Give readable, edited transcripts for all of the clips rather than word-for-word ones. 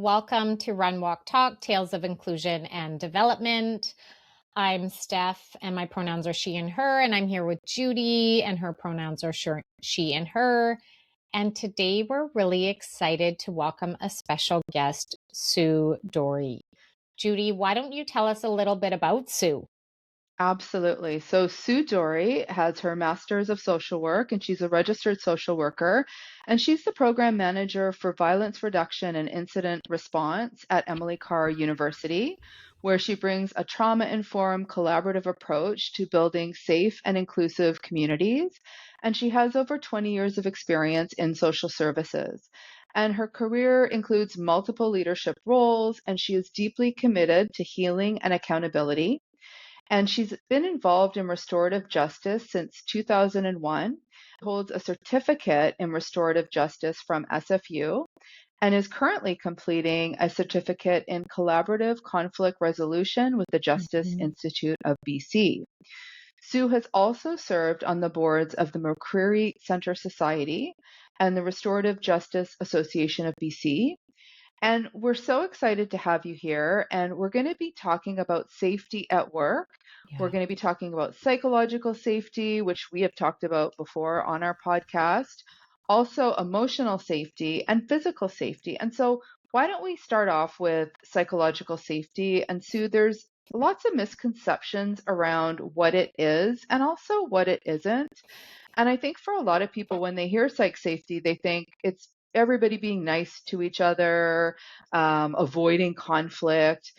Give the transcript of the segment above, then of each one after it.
Welcome to Run, Walk, Talk, Tales of Inclusion and Development. I'm Steph, and my pronouns are she and her, and I'm here with Judy, and her pronouns are she and her. And today we're really excited to welcome a special guest, Sue Dorey. Judy, why don't you tell us a little bit about Sue? Absolutely. So Sue Dorey has her Master's of Social Work, and she's a registered social worker. And she's the program manager for violence reduction and incident response at Emily Carr University, where she brings a trauma-informed collaborative approach to building safe and inclusive communities. And she has over 20 years of experience in social services. And her career includes multiple leadership roles, and she is deeply committed to healing and accountability. And she's been involved in restorative justice since 2001, holds a certificate in restorative justice from SFU, and is currently completing a certificate in collaborative conflict resolution with the Justice Institute of BC. Sue has also served on the boards of the McCreary Center Society and the Restorative Justice Association of BC. And we're so excited to have you here. And we're going to be talking about safety at work. We're going to be talking about psychological safety, which we have talked about before on our podcast, also emotional safety and physical safety. And so, why don't we start off with psychological safety? And Sue, there's lots of misconceptions around what it is and also what it isn't. And I think for a lot of people, when they hear psych safety, they think it's everybody being nice to each other, avoiding conflict.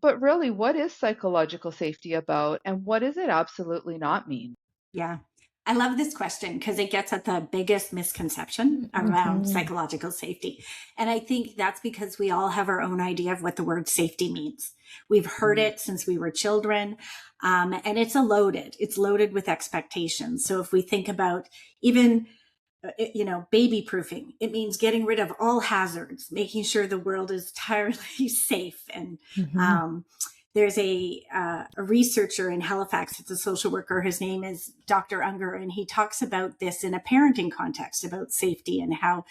But really, what is psychological safety about, and what does it absolutely not mean? Yeah. I love this question because it gets at the biggest misconception around psychological safety. And I think that's because we all have our own idea of what the word safety means. We've heard it since we were children, and it's loaded with expectations. So if we think about even baby proofing, it means getting rid of all hazards, making sure the world is entirely safe. And there's a researcher in Halifax. It's a social worker. His name is Dr. Unger, and he talks about this in a parenting context about safety and how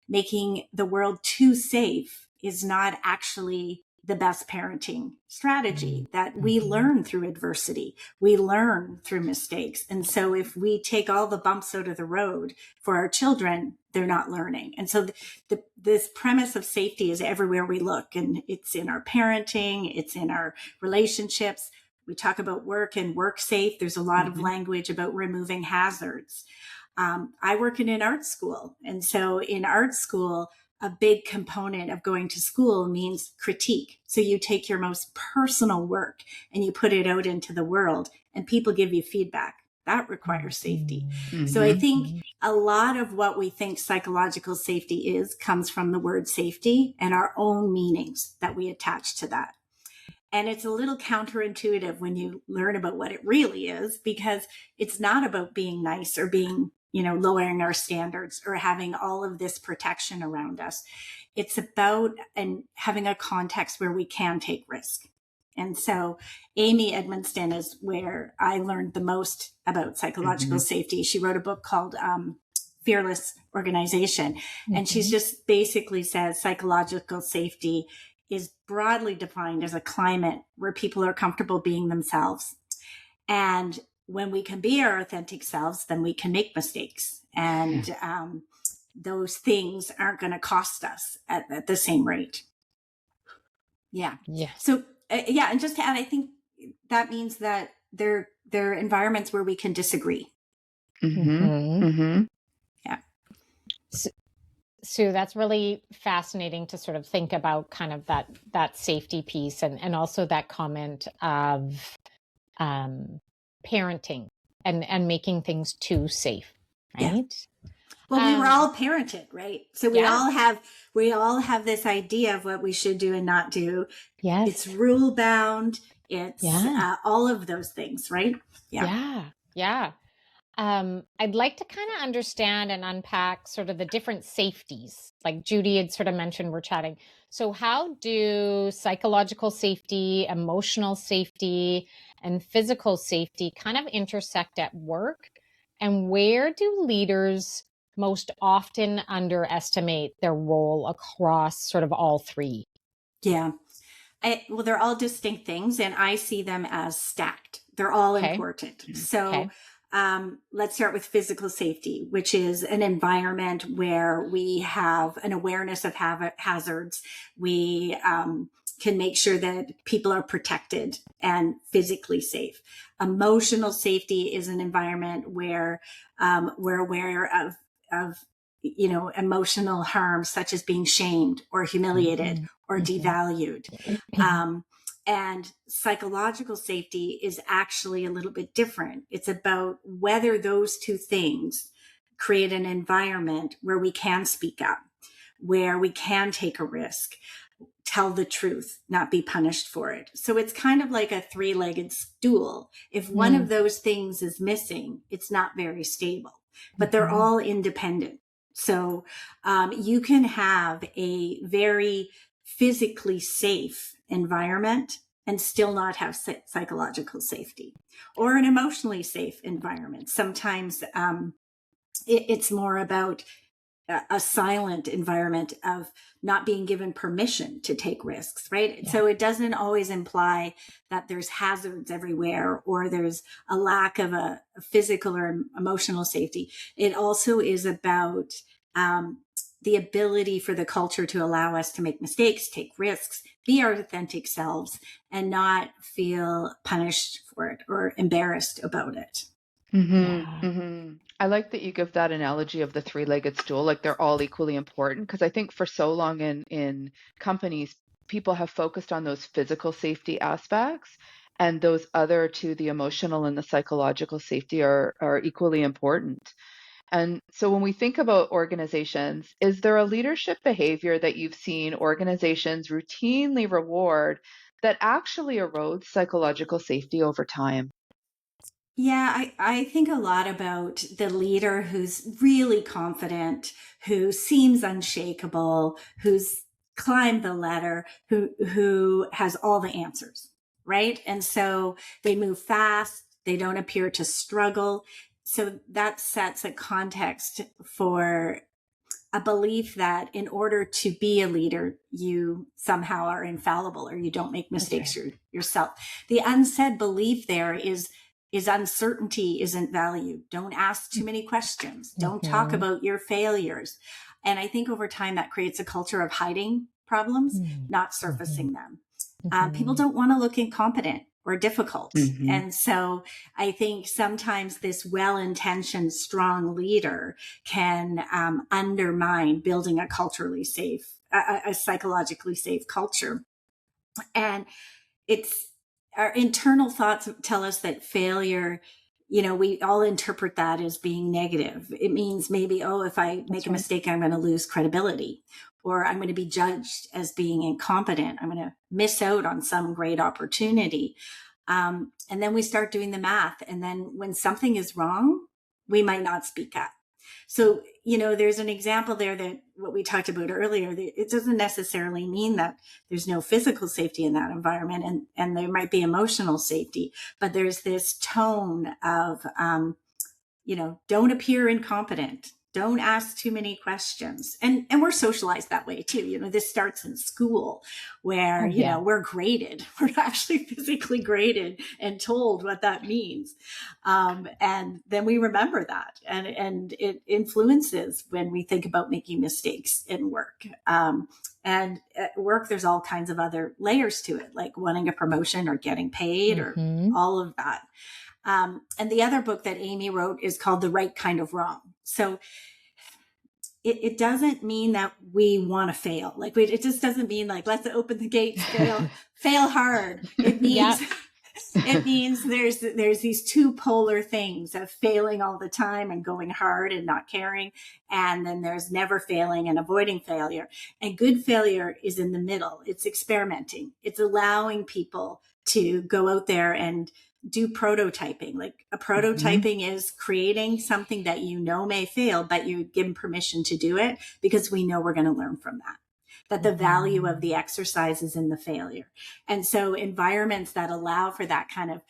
making the world too safe is not actually the best parenting strategy, that we learn through adversity. We learn through mistakes. And so if we take all the bumps out of the road for our children, they're not learning. And so this premise of safety is everywhere we look, and it's in our parenting, it's in our relationships. We talk about work and work safe. There's a lot of language about removing hazards. I work in an art school. And so in art school, a big component of going to school means critique. So you take your most personal work and you put it out into the world, and people give you feedback. That requires safety. So I think a lot of what we think psychological safety is comes from the word safety and our own meanings that we attach to that. And it's a little counterintuitive when you learn about what it really is, because it's not about being nice or being lowering our standards or having all of this protection around us. It's about having a context where we can take risk. And so Amy Edmonston is where I learned the most about psychological safety. She wrote a book called Fearless Organization. And she's just basically says psychological safety is broadly defined as a climate where people are comfortable being themselves. And when we can be our authentic selves, then we can make mistakes. And those things aren't going to cost us at the same rate. Yeah. So, and just to add, I think that means that there are environments where we can disagree. Yeah. Sue, that's really fascinating to sort of think about kind of that safety piece and also that comment of parenting and making things too safe, right? Well, we were all parented, right? So we all have this idea of what we should do and not do. Yes. It's rule bound. It's all of those things, right? Yeah. I'd like to kind of understand and unpack sort of the different safeties. Like Judy had sort of mentioned, we're chatting. So how do psychological safety, emotional safety, and physical safety kind of intersect at work? And where do leaders most often underestimate their role across sort of all three? Yeah. Well, they're all distinct things, and I see them as stacked. They're all important. So let's start with physical safety, which is an environment where we have an awareness of hazards. We can make sure that people are protected and physically safe. Emotional safety is an environment where we're aware of emotional harm, such as being shamed or humiliated or devalued. And psychological safety is actually a little bit different. It's about whether those two things create an environment where we can speak up, where we can take a risk, tell the truth, not be punished for it. So it's kind of like a three-legged stool. If one of those things is missing, it's not very stable, but they're all independent. So you can have a very physically safe environment and still not have psychological safety, or an emotionally safe environment. Sometimes it's more about a silent environment of not being given permission to take risks, right? Yeah. So it doesn't always imply that there's hazards everywhere or there's a lack of a physical or emotional safety. It also is about the ability for the culture to allow us to make mistakes, take risks, be our authentic selves, and not feel punished for it or embarrassed about it. I like that you give that analogy of the three-legged stool, like they're all equally important, because I think for so long in companies, people have focused on those physical safety aspects, and those other two, the emotional and the psychological safety, are equally important. And so when we think about organizations, is there a leadership behavior that you've seen organizations routinely reward that actually erodes psychological safety over time? Yeah, I think a lot about the leader who's really confident, who seems unshakable, who's climbed the ladder, who has all the answers, right? And so they move fast, they don't appear to struggle. So that sets a context for a belief that in order to be a leader, you somehow are infallible or you don't make mistakes yourself. The unsaid belief there is uncertainty isn't valued. Don't ask too many questions. Don't talk about your failures. And I think over time that creates a culture of hiding problems, not surfacing them. People don't want to look incompetent or difficult. And so I think sometimes this well-intentioned, strong leader can undermine building a culturally safe, a psychologically safe culture. And it's our internal thoughts tell us that failure, we all interpret that as being negative. It means maybe, if I make a mistake, I'm going to lose credibility, or I'm going to be judged as being incompetent. I'm going to miss out on some great opportunity. And then we start doing the math. And then when something is wrong, we might not speak up. So, there's an example there that what we talked about earlier, it doesn't necessarily mean that there's no physical safety in that environment, and there might be emotional safety, but there's this tone of, don't appear incompetent. Don't ask too many questions. And we're socialized that way too. This starts in school where, we're graded. We're actually physically graded and told what that means. And then we remember that. And it influences when we think about making mistakes in work. And at work, there's all kinds of other layers to it, like wanting a promotion or getting paid or all of that. And the other book that Amy wrote is called The Right Kind of Wrong. So it doesn't mean that we want to fail. Like it just doesn't mean like, let's open the gates, fail hard. It means, it means there's these two polar things of failing all the time and going hard and not caring. And then there's never failing and avoiding failure. And good failure is in the middle. It's experimenting. It's allowing people to go out there and do prototyping. Like a prototyping is creating something that may fail, but you give them permission to do it because we know we're going to learn from that the value of the exercise is in the failure. And so environments that allow for that kind of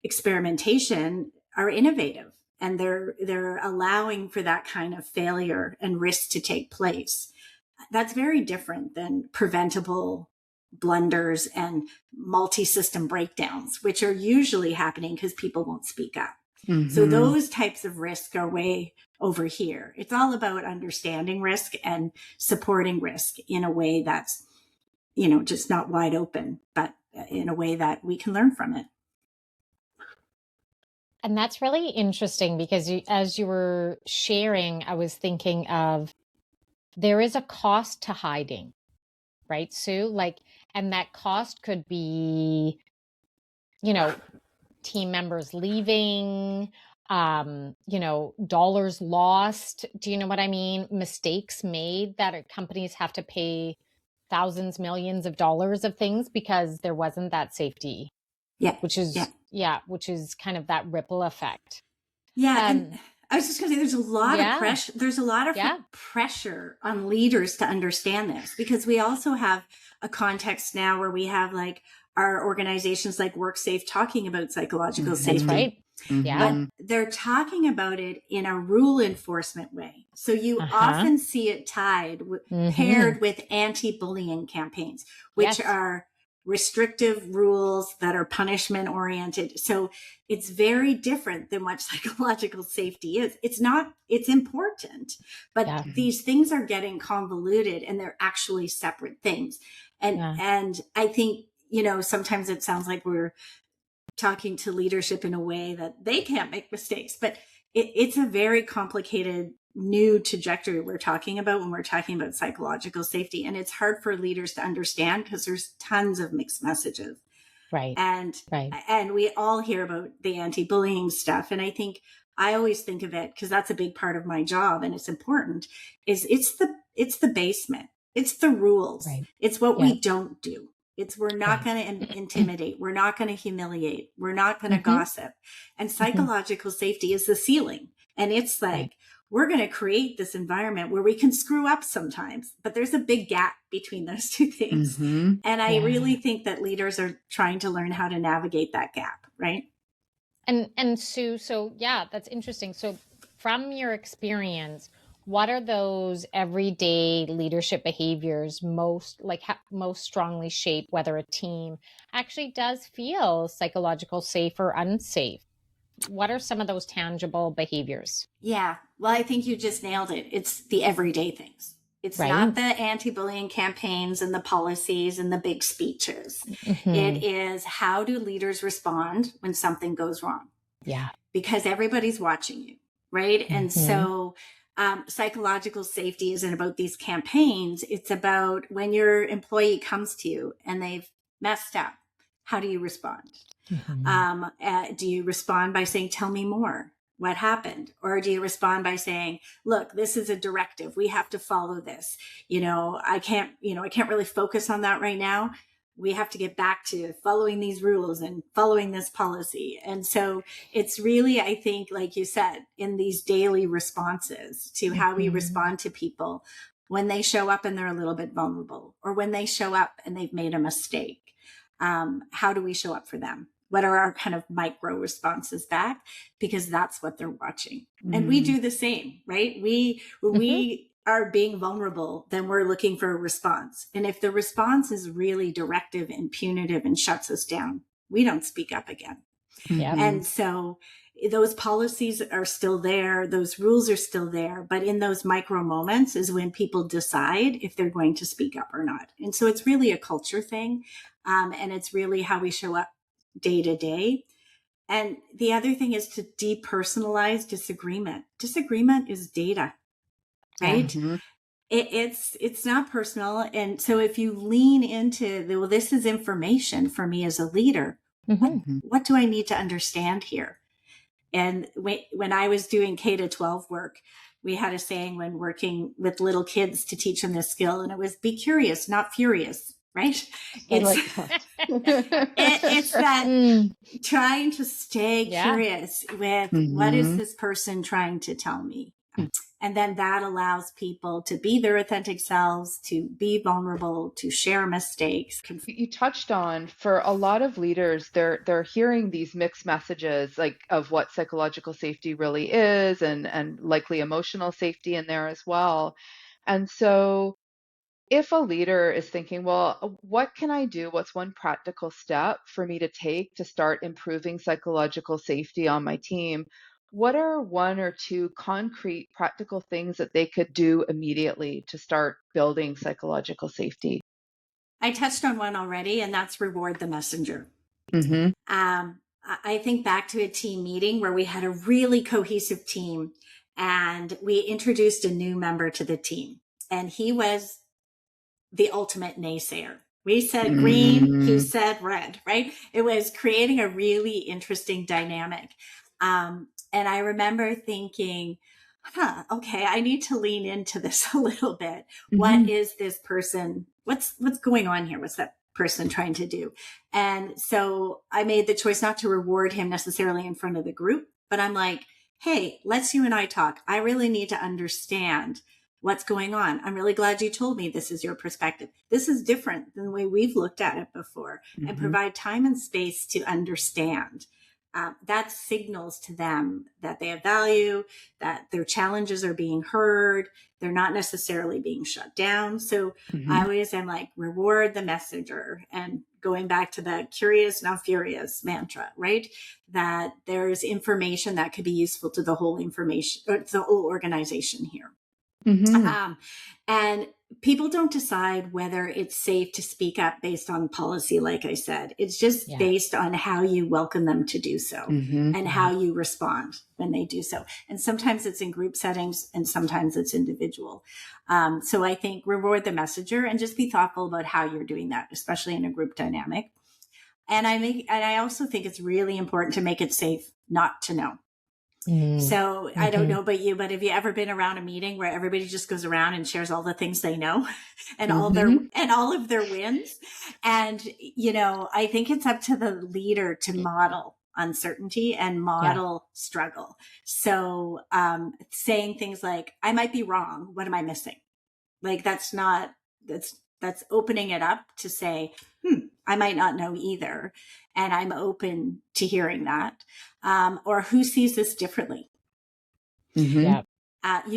experimentation are innovative and they're allowing for that kind of failure and risk to take place. That's very different than preventable blunders and multi-system breakdowns, which are usually happening because people won't speak up. Mm-hmm. So those types of risk are way over here. It's all about understanding risk and supporting risk in a way that's, just not wide open, but in a way that we can learn from it. And that's really interesting because as you were sharing, I was thinking of there is a cost to hiding, right, Sue? And that cost could be, team members leaving, dollars lost. Do you know what I mean? Mistakes made that companies have to pay thousands, millions of dollars of things because there wasn't that safety. Yeah. Which is kind of that ripple effect. Yeah. And I was just going to say, there's a lot of pressure. There's a lot of pressure on leaders to understand this, because we also have a context now where we have like our organizations like WorkSafe talking about psychological safety. That's right. Yeah. But they're talking about it in a rule enforcement way. So you often see it paired with anti-bullying campaigns, which are restrictive rules that are punishment oriented. So it's very different than what psychological safety is. It's important, but these things are getting convoluted and they're actually separate things. And I think, sometimes it sounds like we're talking to leadership in a way that they can't make mistakes, but it's a very complicated new trajectory we're talking about when we're talking about psychological safety. And it's hard for leaders to understand because there's tons of mixed messages. Right. And we all hear about the anti-bullying stuff. And I think I always think of it, because that's a big part of my job and it's important, is it's the basement. It's the rules. Right. It's what we don't do. We're not going to intimidate. We're not going to humiliate. We're not going to gossip. And psychological safety is the ceiling. And it's like, we're going to create this environment where we can screw up sometimes, but there's a big gap between those two things. And I really think that leaders are trying to learn how to navigate that gap. Right. And Sue, so that's interesting. So from your experience, what are those everyday leadership behaviors most strongly shape whether a team actually does feel psychological safe or unsafe? What are some of those tangible behaviors? Yeah, well, I think you just nailed it. It's the everyday things. It's not the anti-bullying campaigns and the policies and the big speeches. It is, how do leaders respond when something goes wrong? Yeah. Because everybody's watching you, right? And so psychological safety isn't about these campaigns. It's about when your employee comes to you and they've messed up, how do you respond? Do you respond by saying, tell me more? What happened? Or do you respond by saying, look, this is a directive. We have to follow this. I can't really focus on that right now. We have to get back to following these rules and following this policy. And so it's really, I think, like you said, in these daily responses to how we respond to people when they show up and they're a little bit vulnerable, or when they show up and they've made a mistake. How do we show up for them? What are our kind of micro responses back? Because that's what they're watching. And we do the same, right? When we are being vulnerable, then we're looking for a response. And if the response is really directive and punitive and shuts us down, we don't speak up again. And so those policies are still there. Those rules are still there. But in those micro moments is when people decide if they're going to speak up or not. And so it's really a culture thing. And it's really how we show up day to day. And the other thing is to depersonalize disagreement. Disagreement is data, right? It's not personal. And so if you lean into this is information for me as a leader, what do I need to understand here? And when I was doing K-12 work, we had a saying when working with little kids to teach them this skill, and it was, be curious, not furious. Right? It's that trying to stay curious with what is this person trying to tell me? And then that allows people to be their authentic selves, to be vulnerable, to share mistakes. You touched on, for a lot of leaders, they're hearing these mixed messages, like of what psychological safety really is, and likely emotional safety in there as well. And so if a leader is thinking, well, what can I do? What's one practical step for me to take to start improving psychological safety on my team? What are one or two concrete practical things that they could do immediately to start building psychological safety? I touched on one already, and that's reward the messenger. Mm-hmm. I think back to a team meeting where we had a really cohesive team, and we introduced a new member to the team, and he was the ultimate naysayer. We said green, he said red, right? It was creating a really interesting dynamic. And I remember thinking, okay, I need to lean into this a little bit. What is this person? What's going on here? What's that person trying to do? And so I made the choice not to reward him necessarily in front of the group, but I'm like, hey, let's you and I talk. I really need to understand what's going on. I'm really glad you told me this is your perspective. This is different than the way we've looked at it before, and provide time and space to understand. That signals to them that they have value, that their challenges are being heard. They're not necessarily being shut down. So I always am like, reward the messenger. And going back to the curious, not furious mantra, right? That there's information that could be useful to the whole information, or the whole organization here. And people don't decide whether it's safe to speak up based on policy. Like I said, it's just based on how you welcome them to do so, and how you respond when they do so. And sometimes it's in group settings, and sometimes it's individual. So I think reward the messenger, and just be thoughtful about how you're doing that, especially in a group dynamic. And I also think it's really important to make it safe not to know. So I don't know about you, but have you ever been around a meeting where everybody just goes around and shares all the things they know, and all of their wins? And, I think it's up to the leader to model uncertainty and model struggle. So, saying things like, I might be wrong. What am I missing? Like, that's opening it up to say, I might not know either. And I'm open to hearing that. Or who sees this differently? You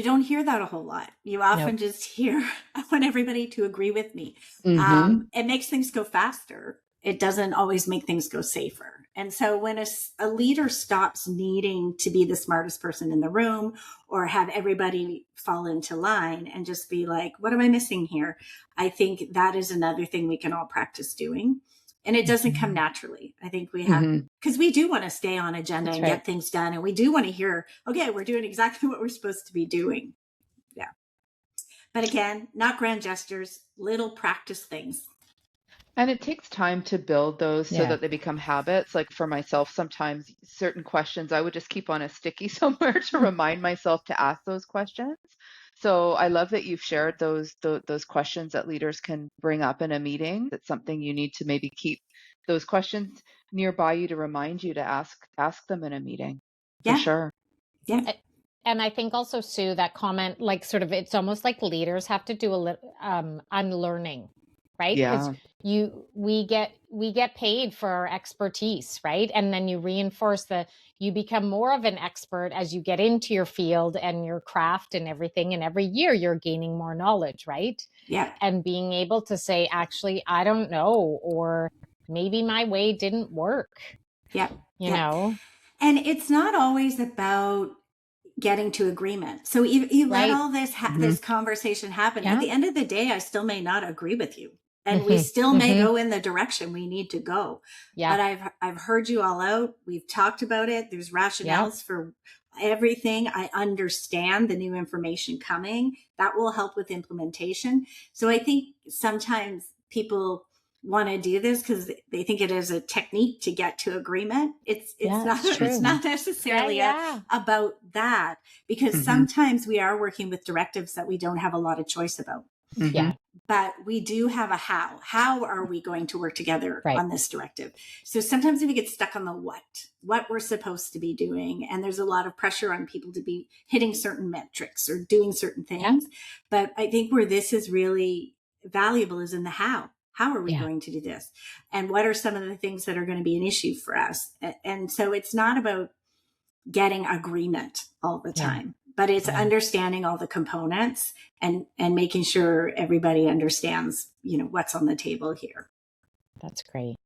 don't hear that a whole lot. You often just hear, I want everybody to agree with me. It makes things go faster. It doesn't always make things go safer. And so when a leader stops needing to be the smartest person in the room, or have everybody fall into line and just be like, what am I missing here? I think that is another thing we can all practice doing. And it doesn't come naturally. I think we have, because we do want to stay on agenda and get things done. And we do want to hear, okay, we're doing exactly what we're supposed to be doing. Yeah. But again, not grand gestures, little practice things. And it takes time to build those so that they become habits. Like for myself, sometimes certain questions I would just keep on a sticky somewhere to remind myself to ask those questions. So I love that you've shared those questions that leaders can bring up in a meeting. It's something you need to maybe keep those questions nearby you to remind you to ask them in a meeting. For sure. Yeah. And I think also, Sue, that comment, like sort of, it's almost like leaders have to do a little unlearning, right? Because we get paid for our expertise, right? And then you reinforce you become more of an expert as you get into your field and your craft and everything. And every year you're gaining more knowledge, right? Yeah. And being able to say, actually, I don't know, or maybe my way didn't work. Yeah. You know? And it's not always about getting to agreement. So you let all this this conversation happen. At the end of the day, I still may not agree with you. And we still may go in the direction we need to go. But I've heard you all out. We've talked about it. There's rationales for everything. I understand the new information coming. That will help with implementation. So I think sometimes people want to do this because they think it is a technique to get to agreement. It's not necessarily about that, because sometimes we are working with directives that we don't have a lot of choice about. but we do have a how. How are we going to work together Right. on this directive? So sometimes we get stuck on the what we're supposed to be doing. And there's a lot of pressure on people to be hitting certain metrics or doing certain things. Yeah. But I think where this is really valuable is in the how. How are we going to do this? And what are some of the things that are going to be an issue for us? And so it's not about getting agreement all the time, but it's understanding all the components and making sure everybody understands, what's on the table here. That's great.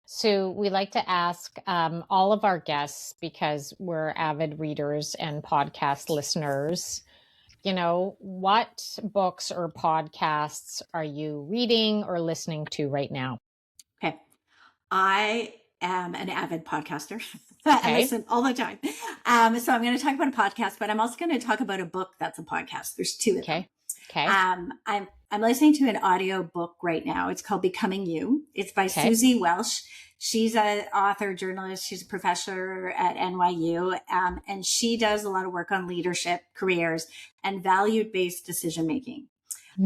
So we like to ask all of our guests, because we're avid readers and podcast listeners, what books or podcasts are you reading or listening to right now? Okay. I am an avid podcaster. I listen all the time. So I'm going to talk about a podcast, but I'm also going to talk about a book that's a podcast. There's two of them. Okay. I'm listening to an audio book right now. It's called Becoming You. It's by Susie Welsh. She's an author, journalist. She's a professor at NYU. And she does a lot of work on leadership, careers, and value-based decision-making.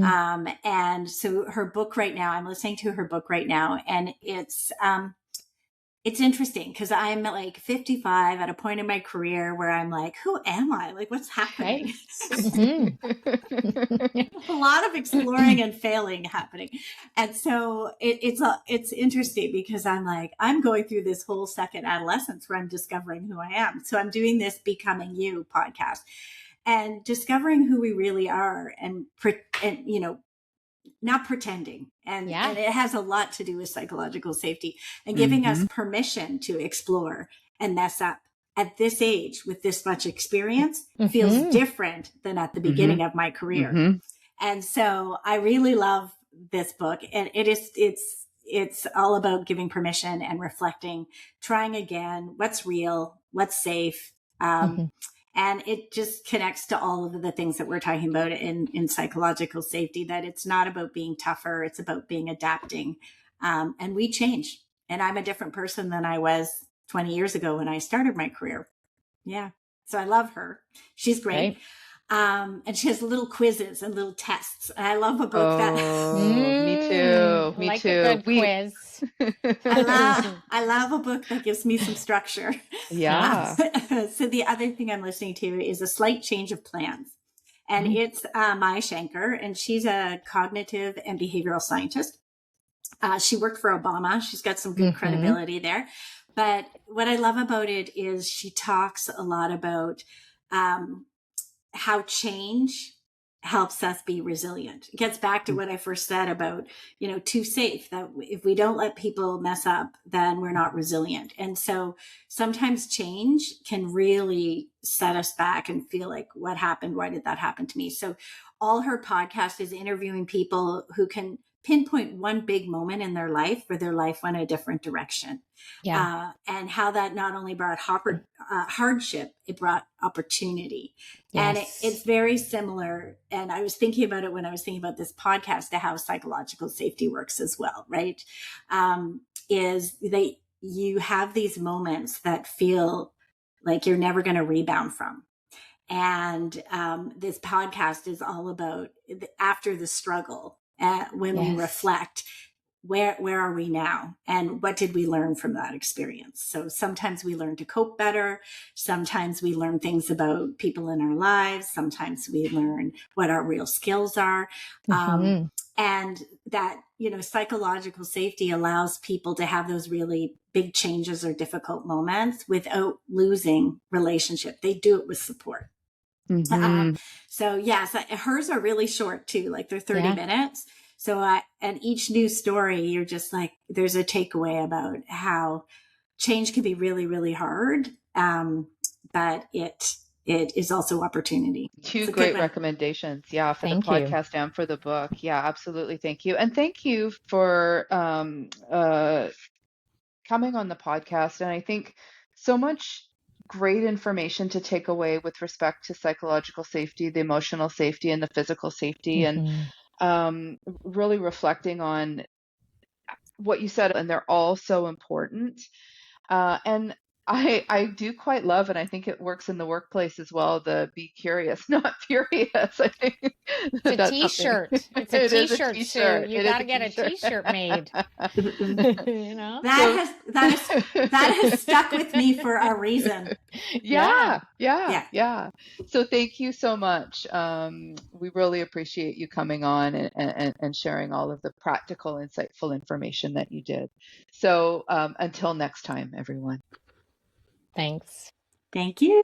And so her book right now, I'm listening to her book right now, and it's interesting because I'm like 55 at a point in my career where I'm like, who am I? Like, what's happening? Right. A lot of exploring and failing happening. And so it's interesting because I'm like, I'm going through this whole second adolescence where I'm discovering who I am. So I'm doing this Becoming You podcast and discovering who we really are and not pretending. And it has a lot to do with psychological safety and giving us permission to explore and mess up at this age with this much experience feels different than at the beginning of my career. And so I really love this book, and it's all about giving permission and reflecting, trying again, what's real, what's safe. And it just connects to all of the things that we're talking about in psychological safety, that it's not about being tougher. It's about being adapting. And we change. And I'm a different person than I was 20 years ago when I started my career. Yeah. So I love her. She's great. And she has little quizzes and little tests. And I love a book that. Me too. Me like too. A good quiz. I love a book that gives me some structure. Yeah. So the other thing I'm listening to is A Slight Change of Plans. And it's Maya Shankar, and she's a cognitive and behavioral scientist. She worked for Obama. She's got some good credibility there. But what I love about it is she talks a lot about how change helps us be resilient. It gets back to what I first said about, too safe, that if we don't let people mess up, then we're not resilient. And so sometimes change can really set us back and feel like, what happened? Why did that happen to me? So all her podcast is interviewing people who can pinpoint one big moment in their life where their life went a different direction. And how that not only brought hardship, it brought opportunity. And it's very similar. And I was thinking about it when I was thinking about this podcast, to how psychological safety works as well, right? You have these moments that feel like you're never going to rebound from. And this podcast is all about after the struggle, when we reflect, where are we now? And what did we learn from that experience? So sometimes we learn to cope better. Sometimes we learn things about people in our lives. Sometimes we learn what our real skills are. And that, psychological safety allows people to have those really big changes or difficult moments without losing relationship. They do it with support. So yes, hers are really short too, like they're 30 minutes. So and each new story, you're just like, there's a takeaway about how change can be really, really hard. But it is also opportunity. Two great recommendations. Yeah. For the podcast and for the book. Yeah, absolutely. Thank you. And thank you for coming on the podcast. And I think so much great information to take away with respect to psychological safety, the emotional safety, and the physical safety, and really reflecting on what you said. And they're all so important. And I do quite love, and I think it works in the workplace as well, the be curious, not furious. I think It's a that's something. t-shirt. It's a It is a t-shirt, Sue. t-shirt. You It is got to a get a t-shirt. t-shirt made. You know? That has stuck with me for a reason. Yeah, Yeah. yeah. So thank you so much. We really appreciate you coming on and sharing all of the practical, insightful information that you did. So until next time, everyone. Thanks. Thank you.